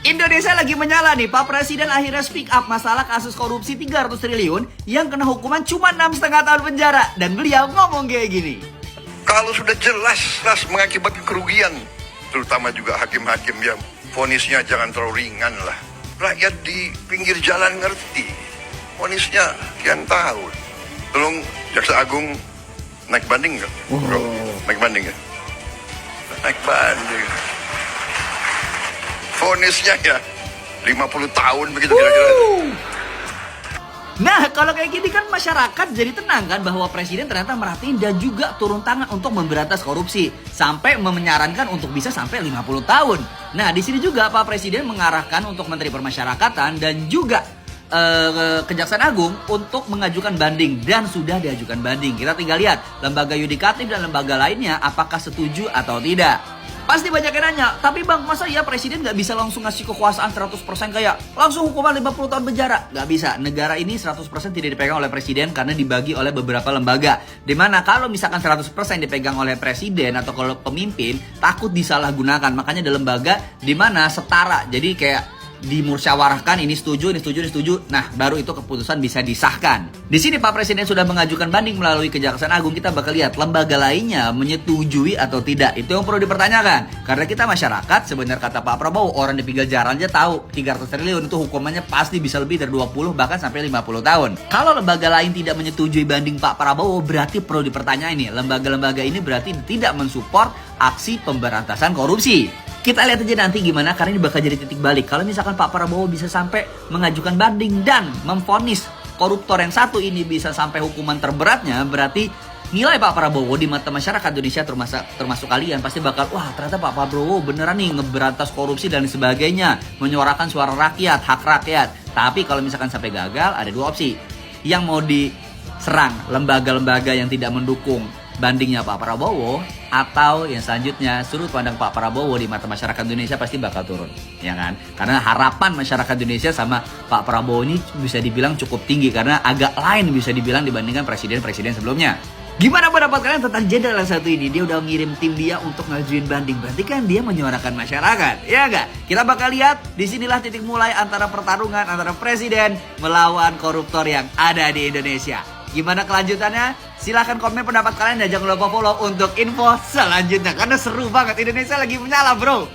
Indonesia lagi menyala nih, Pak Presiden akhirnya speak up masalah kasus korupsi 300 triliun yang kena hukuman cuma 6,5 tahun penjara. Dan beliau ngomong kayak gini. Kalau sudah jelas mengakibatkan kerugian, terutama juga hakim-hakim yang vonisnya jangan terlalu ringan lah. Rakyat di pinggir jalan ngerti, vonisnya sekian tahun. Tolong Jaksa Agung naik banding nggak? Naik banding ya? Naik banding. Vonisnya ya 50 tahun begitu kira-kira. Nah, kalau kayak gini kan masyarakat jadi tenang kan bahwa presiden ternyata merhatiin dan juga turun tangan untuk memberantas korupsi sampai menyarankan untuk bisa sampai 50 tahun. Nah, di sini juga Pak Presiden mengarahkan untuk Menteri Permasyarakatan dan juga Kejaksaan Agung untuk mengajukan banding dan sudah diajukan banding. Kita tinggal lihat lembaga yudikatif dan lembaga lainnya apakah setuju atau tidak. Pasti banyak yang nanya, tapi bang, masa ya presiden gak bisa langsung ngasih kekuasaan 100% kayak langsung hukuman 50 tahun penjara? Gak bisa, negara ini 100% tidak dipegang oleh presiden karena dibagi oleh beberapa lembaga. Dimana kalau misalkan 100% dipegang oleh presiden atau kalau pemimpin, takut disalahgunakan. Makanya ada lembaga dimana setara, jadi kayak dimusyawarahkan, ini setuju. Nah, baru itu keputusan bisa disahkan. Di sini Pak Presiden sudah mengajukan banding melalui Kejaksaan Agung. Kita bakal lihat lembaga lainnya menyetujui atau tidak. Itu yang perlu dipertanyakan. Karena kita masyarakat, sebenarnya kata Pak Prabowo, orang di pinggir jalan aja tahu 300 triliun itu hukumannya pasti bisa lebih dari 20 bahkan sampai 50 tahun. Kalau lembaga lain tidak menyetujui banding Pak Prabowo, berarti perlu dipertanyakan nih. Lembaga-lembaga ini berarti tidak mensupport aksi pemberantasan korupsi. Kita lihat aja nanti gimana, karena ini bakal jadi titik balik. Kalau misalkan Pak Prabowo bisa sampai mengajukan banding dan memvonis koruptor yang satu ini bisa sampai hukuman terberatnya, berarti nilai Pak Prabowo di mata masyarakat Indonesia termasuk kalian pasti bakal, wah ternyata Pak Prabowo beneran nih ngeberantas korupsi dan sebagainya, menyuarakan suara rakyat, hak rakyat. Tapi kalau misalkan sampai gagal, ada dua opsi. Yang mau diserang lembaga-lembaga yang tidak mendukung bandingnya Pak Prabowo, atau yang selanjutnya sudut pandang Pak Prabowo di mata masyarakat Indonesia pasti bakal turun, ya kan? Karena harapan masyarakat Indonesia sama Pak Prabowo ini bisa dibilang cukup tinggi karena agak lain bisa dibilang dibandingkan presiden-presiden sebelumnya. Gimana pendapat kalian tentang jenderal yang satu ini? Dia udah ngirim tim dia untuk ngajuin banding, berarti kan dia menyuarakan masyarakat, ya enggak? Kita bakal lihat, disinilah titik mulai antara pertarungan antara presiden melawan koruptor yang ada di Indonesia. Gimana kelanjutannya? Silahkan komen pendapat kalian dan jangan lupa follow untuk info selanjutnya. Karena seru banget, Indonesia lagi menyala bro.